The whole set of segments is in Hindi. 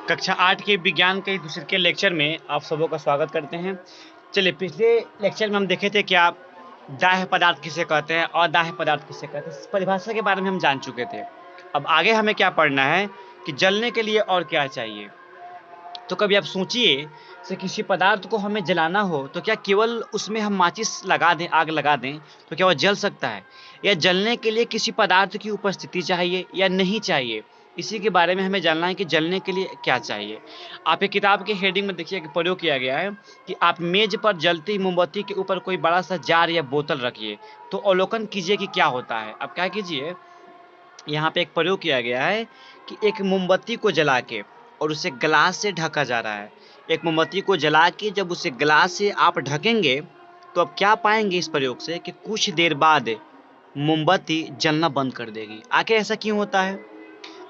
कक्षा 8 के विज्ञान के दूसरे के लेक्चर में आप सबों का स्वागत करते हैं। चलिए, पिछले लेक्चर में हम देखे थे कि आप दाह्य पदार्थ किसे कहते हैं और दाह्य पदार्थ किसे कहते हैं, इस परिभाषा के बारे में हम जान चुके थे। अब आगे हमें क्या पढ़ना है कि जलने के लिए और क्या चाहिए। तो कभी आप सोचिए से किसी पदार्थ को हमें जलाना हो तो क्या केवल उसमें हम माचिस लगा दें, आग लगा दें तो क्या वह जल सकता है, या जलने के लिए किसी पदार्थ की उपस्थिति चाहिए या नहीं चाहिए। इसी के बारे में हमें जानना है कि जलने के लिए क्या चाहिए। आप एक किताब के हेडिंग में देखिए कि प्रयोग किया गया है कि आप मेज पर जलती मोमबत्ती के ऊपर कोई बड़ा सा जार या बोतल रखिए तो अवलोकन कीजिए कि क्या होता है। अब क्या कीजिए, यहाँ पे एक प्रयोग किया गया है कि एक मोमबत्ती को जला के और उसे ग्लास से ढका जा रहा है। एक मोमबत्ती को जला के जब उसे ग्लास से आप ढकेंगे तो अब क्या पाएंगे इस प्रयोग से कि कुछ देर बाद मोमबत्ती जलना बंद कर देगी। आखिर ऐसा क्यों होता है?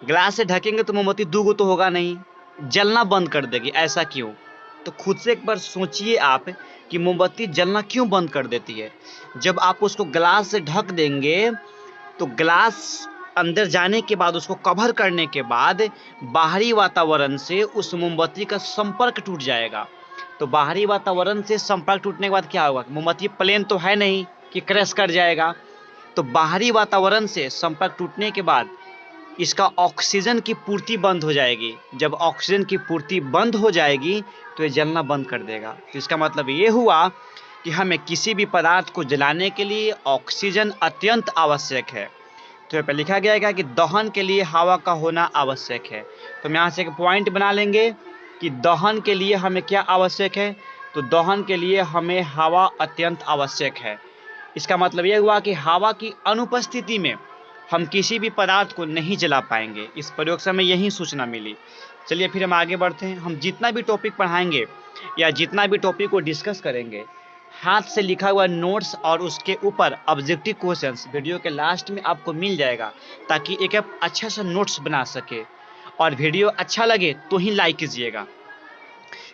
ग्लास से ढकेंगे तो मोमबत्ती दूगो तो होगा नहीं, जलना बंद कर देगी। ऐसा क्यों? तो खुद से एक बार सोचिए आप कि मोमबत्ती जलना क्यों बंद कर देती है। जब आप उसको ग्लास से ढक देंगे तो ग्लास अंदर जाने के बाद, उसको कवर करने के बाद बाहरी वातावरण से उस मोमबत्ती का संपर्क टूट जाएगा। तो बाहरी वातावरण से संपर्क टूटने के बाद क्या होगा? मोमबत्ती प्लेन तो है नहीं कि क्रैश कर जाएगा। तो बाहरी वातावरण से संपर्क टूटने के बाद इसका ऑक्सीजन की पूर्ति बंद हो जाएगी। जब ऑक्सीजन की पूर्ति बंद हो जाएगी तो ये जलना बंद कर देगा। तो इसका मतलब ये हुआ कि हमें किसी भी पदार्थ को जलाने के लिए ऑक्सीजन अत्यंत आवश्यक है। तो यहाँ पर लिखा गया है कि दहन के लिए हवा का होना आवश्यक है। तो हम यहाँ से एक पॉइंट बना लेंगे कि दहन के लिए हमें क्या आवश्यक है। तो दहन के लिए हमें हवा अत्यंत आवश्यक है। इसका मतलब यह हुआ कि हवा की अनुपस्थिति में हम किसी भी पदार्थ को नहीं जला पाएंगे। इस प्रयोग से हमें यही सूचना मिली। चलिए फिर हम आगे बढ़ते हैं। हम जितना भी टॉपिक पढ़ाएंगे या जितना भी टॉपिक को डिस्कस करेंगे, हाथ से लिखा हुआ नोट्स और उसके ऊपर ऑब्जेक्टिव क्वेश्चंस वीडियो के लास्ट में आपको मिल जाएगा, ताकि एक अच्छा सा नोट्स बना सके। और वीडियो अच्छा लगे तो ही लाइक कीजिएगा।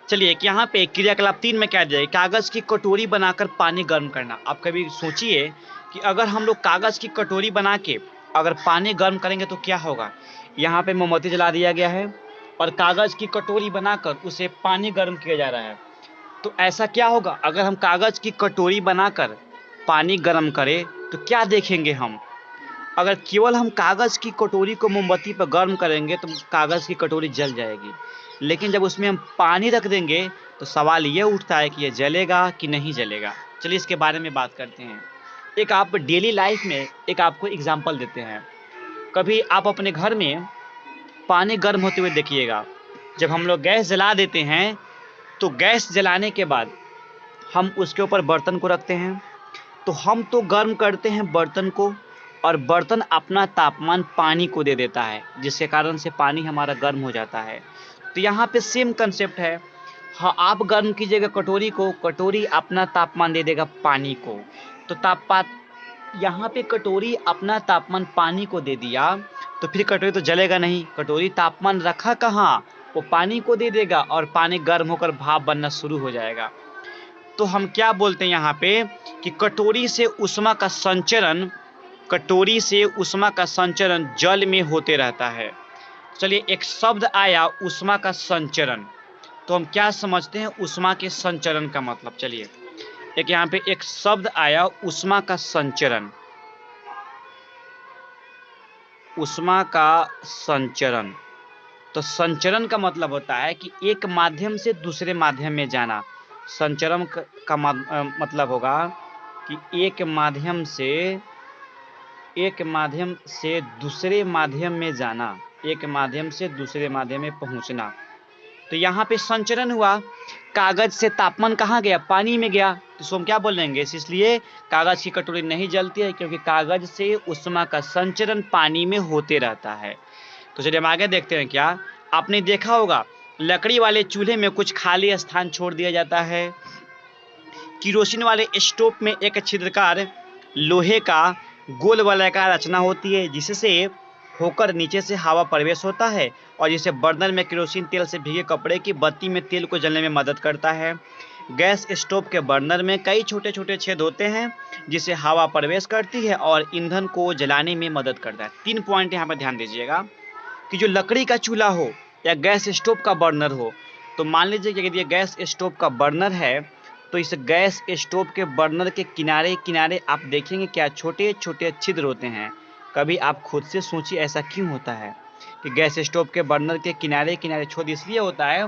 चलिए, एक यहाँ पे क्रियाकलाप 3 में क्या दिया है, कागज़ की कटोरी बनाकर पानी गर्म करना। आप कभी सोचिए कि अगर हम लोग कागज़ की कटोरी बना के अगर पानी गर्म करेंगे तो क्या होगा। यहाँ पे मोमबत्ती जला दिया गया है और कागज़ की कटोरी बनाकर उसे पानी गर्म किया जा रहा है। तो ऐसा क्या होगा, अगर हम कागज़ की कटोरी बनाकर पानी गर्म करें तो क्या देखेंगे हम। अगर केवल हम कागज़ की कटोरी को मोमबत्ती पर गर्म करेंगे तो कागज़ की कटोरी जल जाएगी। लेकिन जब उसमें हम पानी रख देंगे तो सवाल ये उठता है कि ये जलेगा कि नहीं जलेगा। चलिए इसके बारे में बात करते हैं। एक आप डेली लाइफ में एक आपको एग्जांपल देते हैं। कभी आप अपने घर में पानी गर्म होते हुए देखिएगा। जब हम लोग गैस जला देते हैं तो गैस जलाने के बाद हम उसके ऊपर बर्तन को रखते हैं, तो हम तो गर्म करते हैं बर्तन को और बर्तन अपना तापमान पानी को दे देता है, जिसके कारण से पानी हमारा गर्म हो जाता है। तो यहाँ पे सेम कंसेप्ट है। हाँ, आप गर्म कीजिएगा कटोरी को, कटोरी अपना तापमान दे देगा पानी को। तो यहाँ पे कटोरी अपना तापमान पानी को दे दिया तो फिर कटोरी तो जलेगा नहीं। कटोरी तापमान रखा कहाँ, वो पानी को दे देगा और पानी गर्म होकर भाप बनना शुरू हो जाएगा। तो हम क्या बोलते हैं यहाँ पे कि कटोरी से उष्मा का संचरण जल में होते रहता है। चलिए, एक शब्द आया उष्मा का संचरण, तो हम क्या समझते हैं उष्मा के संचरण का मतलब। चलिए, एक यहाँ पे एक शब्द आया उष्मा का संचरण। उष्मा का संचरण, तो संचरण का मतलब होता है कि एक माध्यम से दूसरे माध्यम में जाना। संचरण का मतलब होगा कि एक माध्यम से दूसरे माध्यम में जाना, एक माध्यम से दूसरे माध्यम में पहुंचना। तो यहाँ पे संचरण हुआ। कागज से तापमान कहाँ गया, पानी में गया। तो हम क्या बोलेंगे, इसलिए कागज की कटोरी नहीं जलती है, क्योंकि कागज से उष्मा का संचरण पानी में होते रहता है। तो चलिए हम आगे देखते हैं। क्या आपने देखा होगा, लकड़ी वाले चूल्हे में कुछ खाली स्थान छोड़ दिया जाता है। किरोसिन वाले स्टोव में एक छिद्रकार लोहे का गोल वलयाकार रचना होती है, जिससे होकर नीचे से हवा प्रवेश होता है और जिसे बर्नर में केरोसिन तेल से भीगे कपड़े की बत्ती में तेल को जलने में मदद करता है। गैस स्टोव के बर्नर में कई छोटे छोटे छेद होते हैं जिससे हवा प्रवेश करती है और ईंधन को जलाने में मदद करता है। 3 पॉइंट यहाँ पर ध्यान दीजिएगा कि जो लकड़ी का चूल्हा हो या गैस स्टोव का बर्नर हो। तो मान लीजिए कि यदि ये गैस स्टोव का बर्नर है तो इस गैस स्टोव के बर्नर के किनारे किनारे आप देखेंगे क्या छोटे छोटे छिद्र होते हैं। कभी आप खुद से सोचिए ऐसा क्यों होता है कि गैस स्टोव के बर्नर के किनारे किनारे छोड़ इसलिए होता है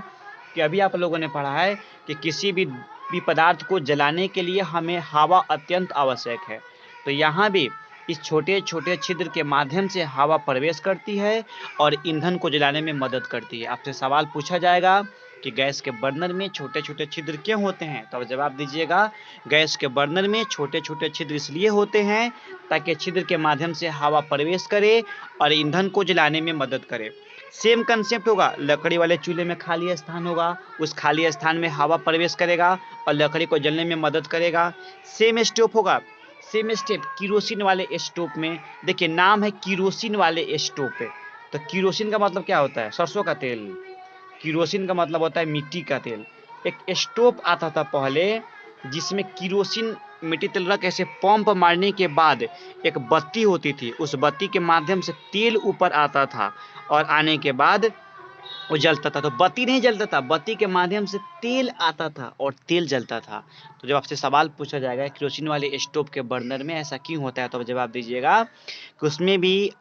कि अभी आप लोगों ने पढ़ा है कि किसी भी पदार्थ को जलाने के लिए हमें हवा अत्यंत आवश्यक है। तो यहाँ भी इस छोटे छोटे छिद्र के माध्यम से हवा प्रवेश करती है और ईंधन को जलाने में मदद करती है। आपसे सवाल पूछा जाएगा कि गैस के बर्नर में छोटे छोटे छिद्र क्यों होते हैं, तो अब जवाब दीजिएगा गैस के बर्नर में छोटे छोटे छिद्र इसलिए होते हैं ताकि छिद्र के माध्यम से हवा प्रवेश करे और ईंधन को जलाने में मदद करे। सेम कंसेप्ट होगा, लकड़ी वाले चूल्हे में खाली स्थान होगा, उस खाली स्थान में हवा प्रवेश करेगा और लकड़ी को जलने में मदद करेगा। सेम स्टोव होगा, सेम स्टेप किरोसिन वाले स्टोव में, देखिए नाम है किरोसिन वाले स्टोव पे, तो किरोसिन का मतलब क्या होता है, सरसों का तेल। किरोसिन का मतलब होता है मिट्टी का तेल। एक स्टोव आता था पहले जिसमें किरोसिन मिट्टी तेल रख ऐसे पंप मारने के बाद एक बत्ती होती थी, उस बत्ती के माध्यम से तेल ऊपर आता था और आने के बाद वो जलता था। तो बत्ती नहीं जलता था, बत्ती के माध्यम से तेल आता था और तेल जलता था। तो जब आपसे सवाल पूछा जाएगा केरोसिन वाले स्टोव के बर्नर में ऐसा क्यों होता है, तो जवाब दीजिएगा कि उसमें भी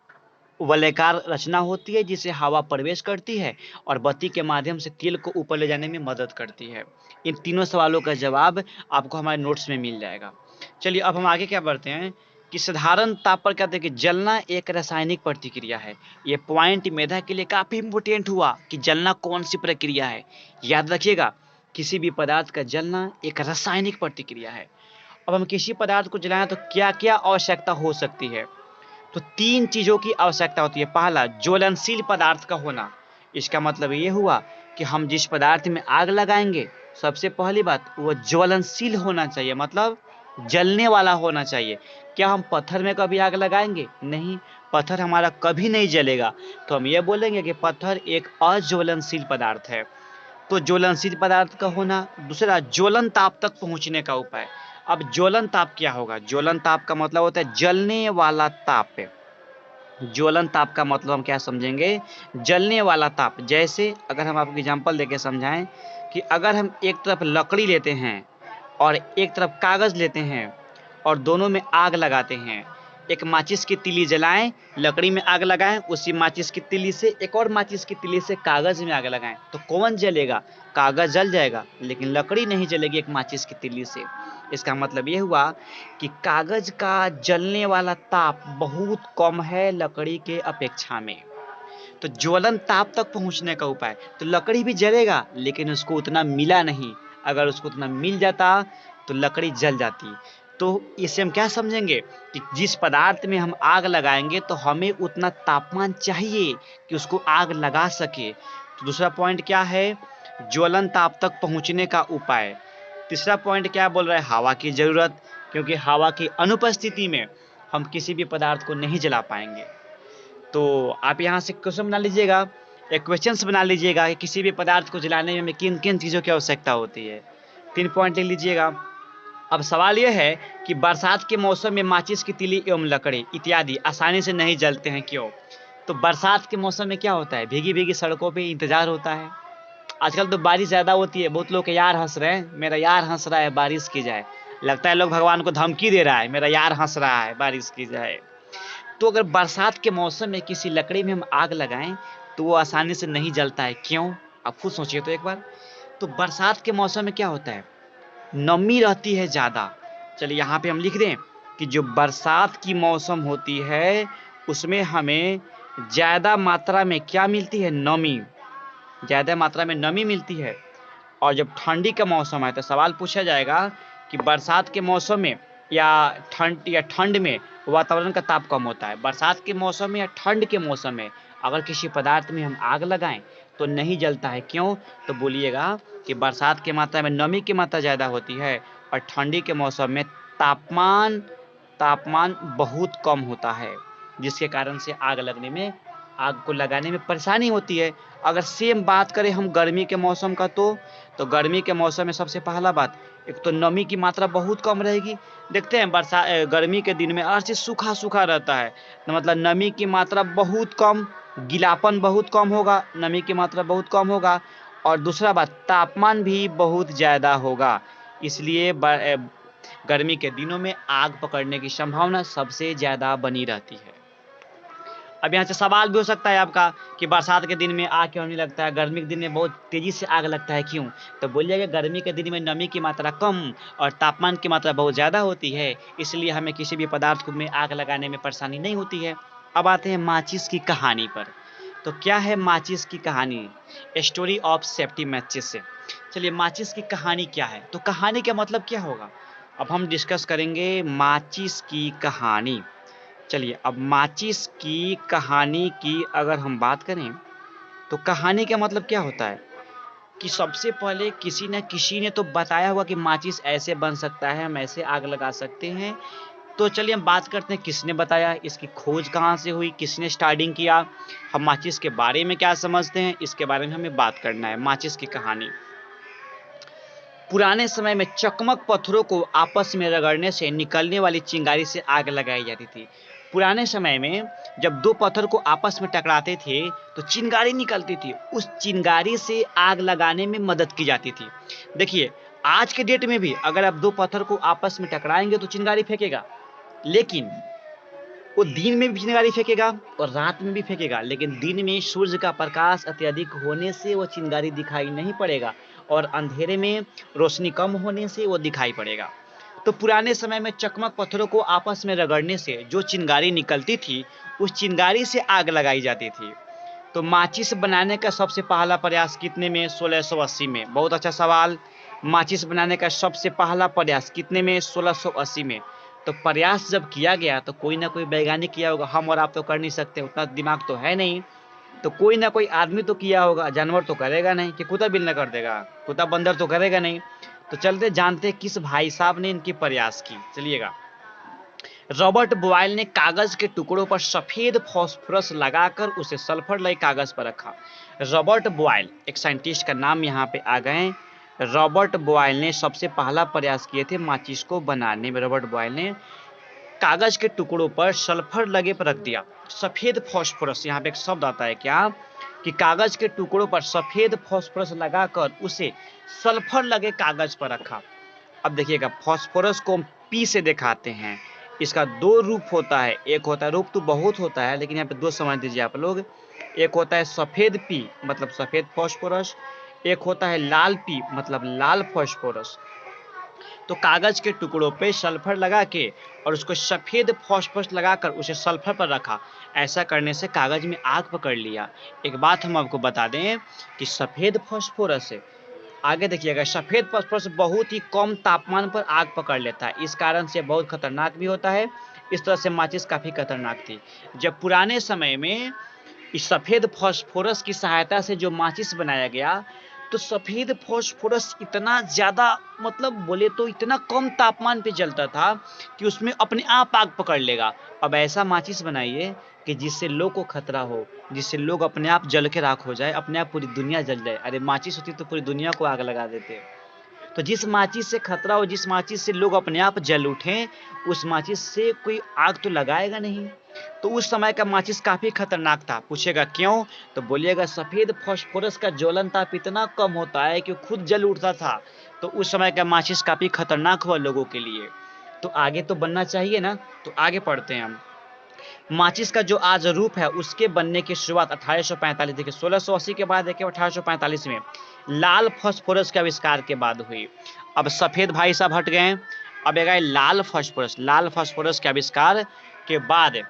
वलयाकार रचना होती है जिससे हवा प्रवेश करती है और बत्ती के माध्यम से तेल को ऊपर ले जाने में मदद करती है। इन तीनों सवालों का जवाब आपको हमारे नोट्स में मिल जाएगा। चलिए अब हम आगे क्या बढ़ते हैं कि साधारण ताप पर कहते हैं कि जलना एक रासायनिक प्रतिक्रिया है। ये पॉइंट मेधा के लिए काफ़ी इंपॉर्टेंट हुआ कि जलना कौन सी प्रक्रिया है। याद रखिएगा किसी भी पदार्थ का जलना एक रासायनिक प्रतिक्रिया है। अब हम किसी पदार्थ को जलाएं तो क्या क्या आवश्यकता हो सकती है, तो तीन चीज़ों की आवश्यकता होती है। पहला, ज्वलनशील पदार्थ का होना। इसका मतलब ये हुआ कि हम जिस पदार्थ में आग लगाएंगे सबसे पहली बात वो ज्वलनशील होना चाहिए, मतलब जलने वाला होना चाहिए। क्या हम पत्थर में कभी आग लगाएंगे? नहीं, पत्थर हमारा कभी नहीं जलेगा। तो हम ये बोलेंगे कि पत्थर एक अज्वलनशील पदार्थ है। तो ज्वलनशील पदार्थ का होना। दूसरा, ज्वलन ताप तक पहुंचने का उपाय। अब ज्वलन ताप क्या होगा? ज्वलन ताप का मतलब होता है जलने वाला ताप। ज्वलन ताप का मतलब हम क्या समझेंगे? जलने वाला ताप। जैसे अगर हम आपको एग्जांपल देके समझाएं कि अगर हम एक तरफ लकड़ी लेते हैं और एक तरफ कागज़ लेते हैं और दोनों में आग लगाते हैं, एक माचिस की तीली जलाएं, लकड़ी में आग लगाएं, उसी माचिस की तीली से एक और माचिस की तीली से कागज़ में आग लगाएं, तो कौन जलेगा? कागज़ जल जाएगा, लेकिन लकड़ी नहीं जलेगी एक माचिस की तीली से। इसका मतलब ये हुआ कि कागज़ का जलने वाला ताप बहुत कम है लकड़ी के अपेक्षा में। तो ज्वलन ताप तक पहुंचने का उपाय, तो लकड़ी भी जलेगा लेकिन उसको उतना मिला नहीं। अगर उसको उतना मिल जाता तो लकड़ी जल जाती। तो इससे हम क्या समझेंगे कि जिस पदार्थ में हम आग लगाएंगे तो हमें उतना तापमान चाहिए कि उसको आग लगा सके। तो दूसरा पॉइंट क्या है? ज्वलन ताप तक पहुंचने का उपाय। तीसरा पॉइंट क्या बोल रहा है? हवा की ज़रूरत, क्योंकि हवा की अनुपस्थिति में हम किसी भी पदार्थ को नहीं जला पाएंगे। तो आप यहाँ से क्वेश्चन बना लीजिएगा, एक क्वेश्चंस बना लीजिएगा कि किसी भी पदार्थ को जलाने में हमें किन किन चीज़ों की आवश्यकता होती है। 3 पॉइंट लिख लीजिएगा। अब सवाल यह है कि बरसात के मौसम में माचिस की तीली एवं लकड़ी इत्यादि आसानी से नहीं जलते हैं, क्यों? तो बरसात के मौसम में क्या होता है? भीगी भीगी सड़कों पे इंतजार होता है। आजकल तो बारिश ज़्यादा होती है, बहुत लोग के यार हंस रहे हैं, मेरा यार हंस रहा है बारिश की जाए। लगता है लोग भगवान को धमकी दे रहा है, मेरा यार हंस रहा है बारिश की जाए। तो अगर बरसात के मौसम में किसी लकड़ी में हम आग लगाएं तो वो आसानी से नहीं जलता है, क्यों? आप खुद सोचिए तो एक बार। तो बरसात के मौसम में क्या होता है? नमी रहती है ज़्यादा। चलिए यहाँ पे हम लिख दें कि जो बरसात की मौसम होती है उसमें हमें ज़्यादा मात्रा में क्या मिलती है? नमी। ज़्यादा मात्रा में नमी मिलती है। और जब ठंडी का मौसम है तो सवाल पूछा जाएगा कि बरसात के मौसम में या ठंड में वातावरण का ताप कम होता है। बरसात के मौसम में या ठंड के मौसम में अगर किसी पदार्थ में हम आग लगाएं तो नहीं जलता है, क्यों? तो बोलिएगा कि बरसात की मात्रा में नमी की मात्रा ज़्यादा होती है और ठंडी के मौसम में तापमान बहुत कम होता है, जिसके कारण से आग को लगाने में परेशानी होती है। अगर सेम बात करें हम गर्मी के मौसम का तो गर्मी के मौसम में सबसे पहला बात, एक तो नमी की मात्रा बहुत कम रहेगी। देखते हैं गर्मी के दिन में हर चीज़ सूखा सूखा रहता है, तो मतलब नमी की मात्रा बहुत कम, गीलापन बहुत कम होगा, नमी की मात्रा बहुत कम होगा, और दूसरा बात तापमान भी बहुत ज़्यादा होगा। इसलिए गर्मी के दिनों में आग पकड़ने की संभावना सबसे ज़्यादा बनी रहती है। अब यहाँ से सवाल भी हो सकता है आपका कि बरसात के दिन में आग क्यों नहीं लगता है, गर्मी के दिन में बहुत तेज़ी से आग लगता है क्यों? तो बोलिएगा गर्मी के दिन में नमी की मात्रा कम और तापमान की मात्रा बहुत ज़्यादा होती है, इसलिए हमें किसी भी पदार्थ में आग लगाने में परेशानी नहीं होती है। अब आते हैं माचिस की कहानी पर। तो क्या है माचिस की कहानी? स्टोरी ऑफ सेफ्टी मैचिस से। चलिए माचिस की कहानी क्या है? तो कहानी का मतलब क्या होगा? अब हम डिस्कस करेंगे माचिस की कहानी। चलिए अब माचिस की कहानी की अगर हम बात करें तो कहानी का मतलब क्या होता है कि सबसे पहले किसी न किसी ने तो बताया होगा कि माचिस ऐसे बन सकता है, हम ऐसे आग लगा सकते हैं। तो चलिए हम बात करते हैं किसने बताया, इसकी खोज कहाँ से हुई, किसने स्टार्टिंग किया, हम माचिस के बारे में क्या समझते हैं, इसके बारे में हमें बात करना है। माचिस की कहानी। पुराने समय में चकमक पत्थरों को आपस में रगड़ने से निकलने वाली चिंगारी से आग लगाई जाती थी। पुराने समय में जब दो पत्थर को आपस में टकराते थे तो चिंगारी निकलती थी, उस चिंगारी से आग लगाने में मदद की जाती थी। देखिए आज के डेट में भी अगर आप दो पत्थर को आपस में टकराएंगे तो चिंगारी फेंकेगा, लेकिन वो दिन में भी चिंगारी फेंकेगा और रात में भी फेंकेगा, लेकिन दिन में सूर्य का प्रकाश अत्यधिक होने से वो चिंगारी दिखाई नहीं पड़ेगा और अंधेरे में रोशनी कम होने से वो दिखाई पड़ेगा। तो पुराने समय में चकमक पत्थरों को आपस में रगड़ने से जो चिंगारी निकलती थी उस चिंगारी से आग लगाई जाती थी। तो माचिस बनाने का सबसे पहला प्रयास कितने में? 1680 में। बहुत अच्छा सवाल। माचिस बनाने का सबसे पहला प्रयास कितने में? 1680 में। तो प्रयास जब किया गया तो कोई ना कोई वैज्ञानिक किया होगा, हम और आप तो कर नहीं सकते, उतना दिमाग तो है नहीं, तो कोई ना कोई आदमी तो किया होगा। जानवर तो करेगा नहीं कि कुत्ता बिल्ला कर देगा, कुत्ता बंदर तो करेगा नहीं। तो चलते जानते किस भाई साहब ने इनकी प्रयास की। चलिएगा, रॉबर्ट बॉयल ने कागज के टुकड़ों पर सफेद फास्फोरस लगाकर उसे सल्फर लय कागज पर रखा। रॉबर्ट बॉयल एक साइंटिस्ट का नाम यहाँ पे आ गए। रॉबर्ट बॉयल ने सबसे पहला प्रयास किए थे माचिस को बनाने में। रॉबर्ट बॉयल ने कागज के टुकड़ों पर सल्फर लगे पर रख दिया। सफेद फास्फोरस, यहाँ पे एक शब्द आता है क्या कि कागज के टुकड़ों पर सफेद फास्फोरस लगाकर उसे सल्फर लगे कागज पर रखा। अब देखिएगा फास्फोरस को हम पी से दिखाते हैं। इसका दो रूप होता है, एक होता है, रूप तो बहुत होता है लेकिन यहाँ पे दो समझ दीजिए आप लोग। एक होता है सफेद पी मतलब सफेद फास्फोरस, एक होता है लाल पी मतलब लाल फास्फोरस। तो कागज के टुकड़ों पे सल्फर लगा के और उसको सफेद फास्फोरस लगाकर उसे सल्फर पर रखा। ऐसा करने से कागज में आग पकड़ लिया। एक बात हम आपको बता दें कि सफेद फास्फोरस से आगे देखिएगा, सफेद फास्फोरस बहुत ही कम तापमान पर आग पकड़ लेता है, इस कारण से बहुत खतरनाक भी होता है। इस तरह से माचिस काफी खतरनाक थी। जब पुराने समय में इस सफेद फास्फोरस की सहायता से जो माचिस बनाया गया तो सफेद फास्फोरस इतना ज्यादा मतलब बोले तो इतना कम तापमान पे जलता था कि उसमें अपने आप आग पकड़ लेगा। अब ऐसा माचिस बनाइए कि जिससे लोग को खतरा हो, जिससे लोग अपने आप जल के राख हो जाए, अपने आप पूरी दुनिया जल जाए। अरे माचिस होती तो पूरी दुनिया को आग लगा देते। तो जिस माचिस से खतरा हो, जिस माचिस से लोग अपने आप जल उठें, उस माचिस से कोई आग तो लगाएगा नहीं। तो उस समय का माचिस काफी खतरनाक था। पूछेगा क्यों? तो बोलिएगा सफेद फास्फोरस का ज्वलन ताप इतना कम होता है कि खुद जल उठता था। तो उस समय का माचिस काफी खतरनाक हुआ लोगों के लिए। तो आगे तो बनना चाहिए ना, तो आगे पढ़ते हैं हम। माचिस का जो आज रूप है उसके बनने की शुरुआत 1845, देखिए 1680 के बाद देखिए 1845 में लाल फास्फोरस के आविष्कार के बाद हुई। अब सफेद भाई साहब हट गए, अब एक लाल फास्फोरस। लाल फास्फोरस के आविष्कार के बाद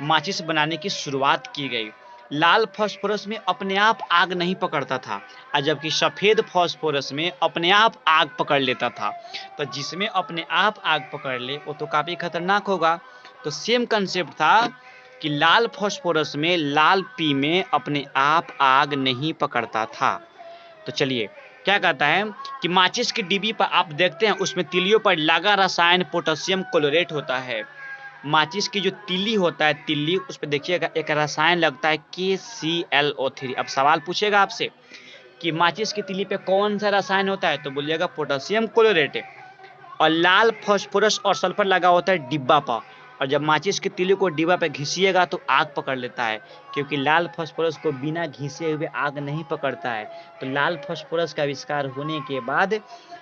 माचिस बनाने की शुरुआत की गई। लाल फास्फोरस में अपने आप आग नहीं पकड़ता था, जबकि सफेद फास्फोरस में अपने आप आग पकड़ लेता था। तो जिसमें अपने आप आग पकड़ ले वो तो काफी खतरनाक होगा। तो सेम कंसेप्ट था कि लाल फास्फोरस में लाल पी में अपने आप आग नहीं पकड़ता था। तो चलिए क्या कहता है कि माचिस की डिब्बी पर आप देखते हैं उसमें तिलियों पर लगा रसायन पोटेशियम क्लोरेट होता है। माचिस की जो तिल्ली होता है, तिल्ली उस पर देखिएगा एक रसायन लगता है KClO3। अब सवाल पूछेगा आपसे कि माचिस की तिल्ली पे कौन सा रसायन होता है, तो बोलिएगा पोटेशियम क्लोरेट। और लाल फास्फोरस और सल्फर लगा होता है डिब्बा पर, और जब माचिस के तीली को डिब्बा पे घिसिएगा तो आग पकड़ लेता है, क्योंकि लाल फास्फोरस को बिना घिसे हुए आग नहीं पकड़ता है। तो लाल फास्फोरस का आविष्कार होने के बाद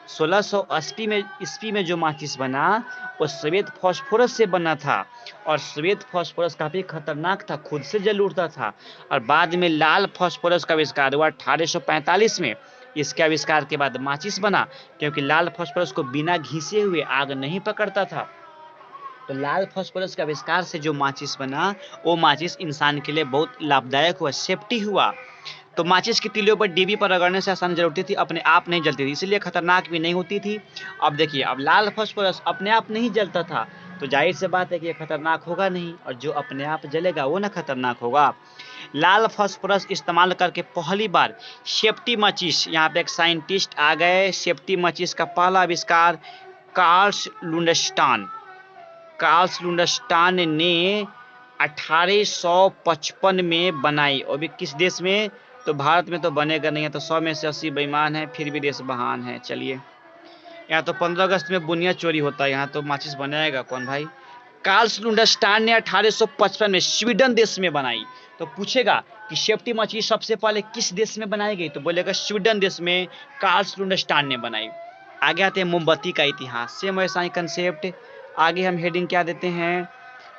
1680 में ईस्वी में जो माचिस बना वो श्वेत फास्फोरस से बना था, और श्वेत फास्फोरस काफ़ी खतरनाक था, खुद से जल उठता था। और बाद में लाल फास्फोरस का आविष्कार हुआ 1845 में। इसके आविष्कार के बाद माचिस बना, क्योंकि लाल फास्फोरस को बिना घिसे हुए आग नहीं पकड़ता था। तो लाल फास्फोरस के आविष्कार से जो माचिस बना वो माचिस इंसान के लिए बहुत लाभदायक हुआ, सेफ्टी हुआ। तो माचिस की तीलियों पर डिब्बी पर रगड़ने से आसान जलती थी, अपने आप नहीं जलती थी, इसलिए खतरनाक भी नहीं होती थी। अब देखिए, अब लाल फास्फोरस अपने आप नहीं जलता था, तो जाहिर सी बात है कि ये खतरनाक होगा नहीं, और जो अपने आप जलेगा वो ना खतरनाक होगा। लाल फास्फोरस इस्तेमाल करके पहली बार सेफ्टी माचिस, यहाँ पे एक साइंटिस्ट आ गए, सेफ्टी माचिस का पहला आविष्कार कार्ल लुंडस्टान ने 1855 में बनाई। और भी किस देश में? तो भारत में तो बनेगा नहीं है, तो 100 में से 80 बेईमान है, फिर भी देश महान है। चलिए, यहाँ तो 15 अगस्त में बुनिया चोरी होता है, यहाँ तो माचिस बनाएगा कौन भाई? कार्ल लुंडस्टान ने 1855 में स्वीडन देश में बनाई। तो पूछेगा कि सेफ्टी माचिस सबसे पहले किस देश में बनाई गई, तो बोलेगा स्वीडन देश में कार्ल लुंडस्टान ने बनाई। आगे आते हैं मोमबत्ती का इतिहास, सेम वैसा ही कंसेप्ट। आगे हम हेडिंग क्या देते हैं?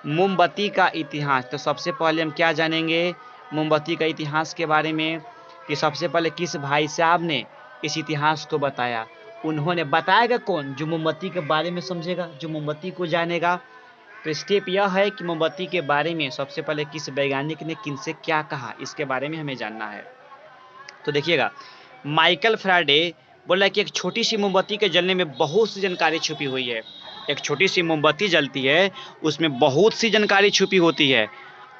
मोमबत्ती का इतिहास। तो सबसे पहले हम क्या जानेंगे मोमबत्ती का इतिहास के बारे में, कि सबसे पहले किस भाई साहब ने इस इतिहास को बताया। उन्होंने बताएगा कौन? जो मोमबत्ती के बारे में समझेगा, जो मोमबत्ती को जानेगा। तो स्टेप यह है कि मोमबत्ती के बारे में सबसे पहले किस वैज्ञानिक ने किनसे क्या कहा, इसके बारे में हमें जानना है। तो देखिएगा, माइकल फैराडे बोला कि एक छोटी सी मोमबत्ती के जलने में बहुत सी जानकारी छुपी हुई है। एक छोटी सी मोमबत्ती जलती है, उसमें बहुत सी जानकारी छुपी होती है।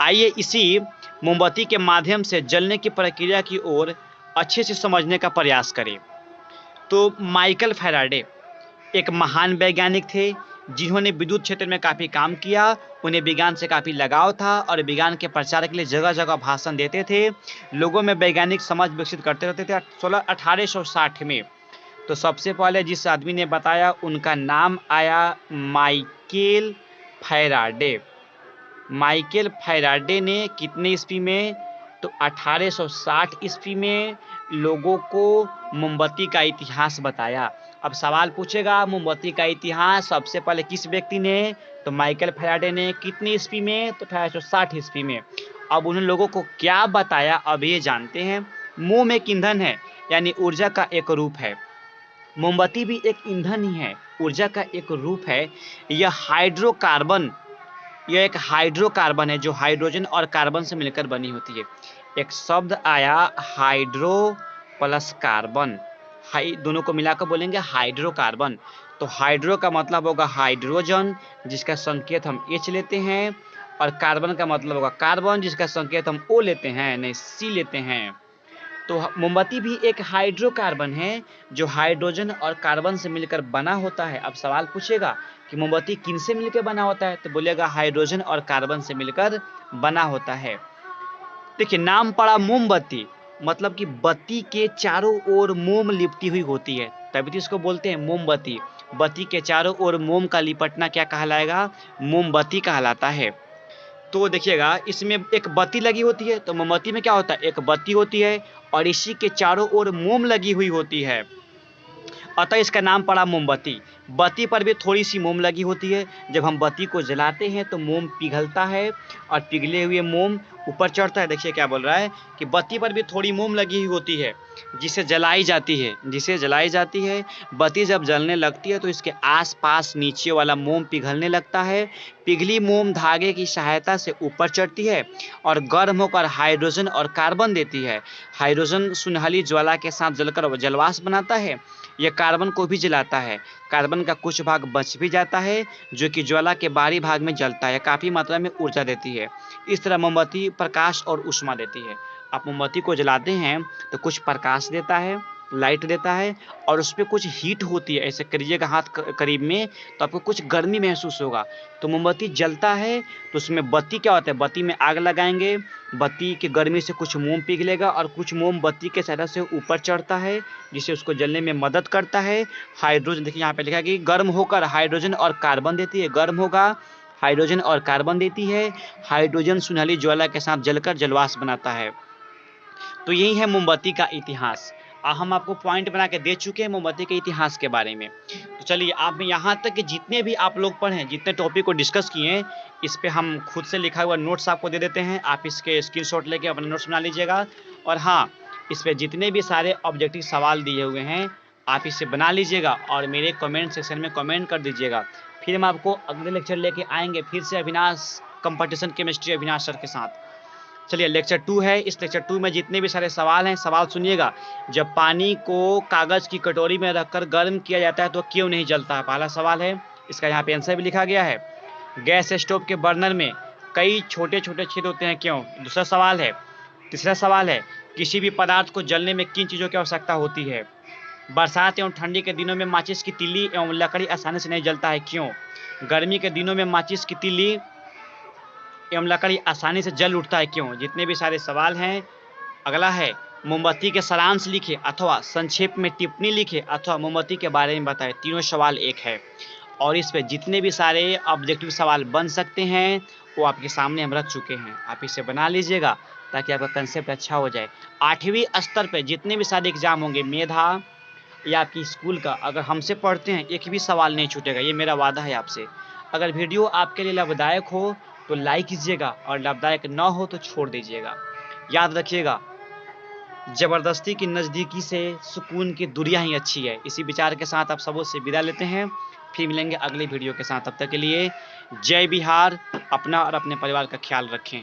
आइए इसी मोमबत्ती के माध्यम से जलने की प्रक्रिया की ओर अच्छे से समझने का प्रयास करें। तो माइकल फैराडे एक महान वैज्ञानिक थे, जिन्होंने विद्युत क्षेत्र में काफ़ी काम किया। उन्हें विज्ञान से काफ़ी लगाव था और विज्ञान के प्रचार के लिए जगह जगह भाषण देते थे, लोगों में वैज्ञानिक समझ विकसित करते रहते थे। 1860 में तो सबसे पहले जिस आदमी ने बताया उनका नाम आया माइकल फैराडे। माइकल फैराडे ने कितने ईस्वी में? तो 1860 ईस्वी में लोगों को मोमबत्ती का इतिहास बताया। अब सवाल पूछेगा मोमबत्ती का इतिहास सबसे पहले किस व्यक्ति ने? तो माइकल फैराडे ने। कितनी ईस्वी में? तो 1860 ईस्वी में। अब उन्होंने लोगों को क्या बताया, अब ये जानते हैं। मोम एक ईंधन है, यानी ऊर्जा का एक रूप है। मोमबत्ती भी एक ईंधन ही है, ऊर्जा का एक रूप है। यह एक हाइड्रोकार्बन है, जो हाइड्रोजन और कार्बन से मिलकर बनी होती है। एक शब्द आया हाइड्रो प्लस कार्बन, दोनों को मिलाकर बोलेंगे हाइड्रोकार्बन। तो हाइड्रो का मतलब होगा हाइड्रोजन, जिसका संकेत हम H लेते हैं, और कार्बन का मतलब होगा कार्बन, जिसका संकेत हम O लेते हैं, नहीं C लेते हैं। तो मोमबत्ती भी एक हाइड्रोकार्बन है, जो हाइड्रोजन और कार्बन से मिलकर बना होता है। अब सवाल पूछेगा कि मोमबत्ती किन से मिलकर बना होता है, तो बोलेगा हाइड्रोजन और कार्बन से मिलकर बना होता है। देखिए, नाम पड़ा मोमबत्ती, मतलब कि बत्ती के चारों ओर मोम लिपटी हुई होती है, तभी तो इसको बोलते हैं मोमबत्ती। बत्ती के चारों ओर मोम का लिपटना क्या कहलाएगा? मोमबत्ती कहलाता है। तो देखिएगा, इसमें एक बत्ती लगी होती है, तो मोमबत्ती में क्या होता है? एक बत्ती होती है और इसी के चारों ओर मोम लगी हुई होती है, अतः इसका नाम पड़ा मोमबत्ती। बत्ती पर भी थोड़ी सी मोम लगी होती है। जब हम बत्ती को जलाते हैं तो मोम पिघलता है और पिघले हुए मोम ऊपर चढ़ता है। देखिए क्या बोल रहा है कि बत्ती पर भी थोड़ी मोम लगी हुई होती है, जिसे जलाई जाती है। बत्ती जब जलने लगती है तो इसके आसपास नीचे वाला मोम पिघलने लगता है। पिघली मोम धागे की सहायता से ऊपर चढ़ती है और गर्म होकर हाइड्रोजन और कार्बन देती है। हाइड्रोजन सुनहली ज्वाला के साथ जलकर जलवाष्प बनाता है। यह कार्बन को भी जलाता है। कार्बन का कुछ भाग बच भी जाता है, जो कि ज्वाला के बाहरी भाग में जलता है, काफ़ी मात्रा में ऊर्जा देती है। इस तरह मोमबत्ती प्रकाश और ऊष्मा देती है। आप मोमबत्ती को जलाते हैं तो कुछ प्रकाश देता है, लाइट देता है, और उस पर कुछ हीट होती है। ऐसे करिएगा हाथ करीब में तो आपको कुछ गर्मी महसूस होगा। तो मोमबत्ती जलता है तो उसमें बत्ती क्या होता है? बत्ती में आग लगाएंगे, बत्ती की गर्मी से कुछ मोम पिघलेगा और कुछ मोम बत्ती के सहायता से ऊपर चढ़ता है, जिससे उसको जलने में मदद करता है। हाइड्रोजन, देखिए यहाँ पे लिखा है कि गर्म होकर हाइड्रोजन और कार्बन देती है। गर्म होगा, हाइड्रोजन और कार्बन देती है। हाइड्रोजन सुनहरी ज्वाला के साथ जलकर जलवाष्प बनाता है। तो यही है मोमबत्ती का इतिहास। हम आपको पॉइंट बना के दे चुके हैं मोमबत्ती के इतिहास के बारे में। तो चलिए, आप यहाँ तक कि जितने भी आप लोग पढ़ें, जितने टॉपिक को डिस्कस किए हैं, इस पे हम खुद से लिखा हुआ नोट्स आपको दे देते हैं। आप इसके स्क्रीनशॉट लेके अपना नोट्स बना लीजिएगा। और हाँ, इस पे जितने भी सारे ऑब्जेक्टिव सवाल दिए हुए हैं, आप इसे बना लीजिएगा और मेरे कमेंट सेक्शन में कमेंट कर दीजिएगा। फिर हम आपको अगले लेक्चर लेके आएंगे फिर से Avinash competition chemistry Avinash sir के साथ। चलिए, लेक्चर 2 है। इस लेक्चर 2 में जितने भी सारे सवाल हैं, सवाल सुनिएगा। जब पानी को कागज़ की कटोरी में रखकर गर्म किया जाता है तो क्यों नहीं जलता है? पहला सवाल है। इसका यहाँ पे आंसर भी लिखा गया है। गैस स्टोव के बर्नर में कई छोटे छोटे छेद होते हैं, क्यों? दूसरा सवाल है। तीसरा सवाल है, किसी भी पदार्थ को जलने में किन चीज़ों की आवश्यकता होती है? बरसात एवं ठंडी के दिनों में माचिस की तीली एवं लकड़ी आसानी से नहीं जलता है, क्यों? गर्मी के दिनों में माचिस की तीली एवं लकड़ी आसानी से जल उठता है, क्यों? जितने भी सारे सवाल हैं। अगला है, मोमबत्ती के सारांश लिखे अथवा संक्षेप में टिप्पणी लिखे अथवा मोमबत्ती के बारे में बताएं। तीनों सवाल एक है। और इस पे जितने भी सारे ऑब्जेक्टिव सवाल बन सकते हैं वो आपके सामने हम रख चुके हैं। आप इसे बना लीजिएगा ताकि आपका कंसेप्ट अच्छा हो जाए। 8वीं स्तर पे जितने भी सारे एग्जाम होंगे, मेधा या आपकी स्कूल का, अगर हमसे पढ़ते हैं एक भी सवाल नहीं छूटेगा, ये मेरा वादा है आपसे। अगर वीडियो आपके लिए लाभदायक हो तो लाइक कीजिएगा और लाभदायक न हो तो छोड़ दीजिएगा। याद रखिएगा, ज़बरदस्ती की नज़दीकी से सुकून की दूरियां ही अच्छी है। इसी विचार के साथ आप सबों से विदा लेते हैं। फिर मिलेंगे अगली वीडियो के साथ। तब तक के लिए जय बिहार। अपना और अपने परिवार का ख्याल रखें।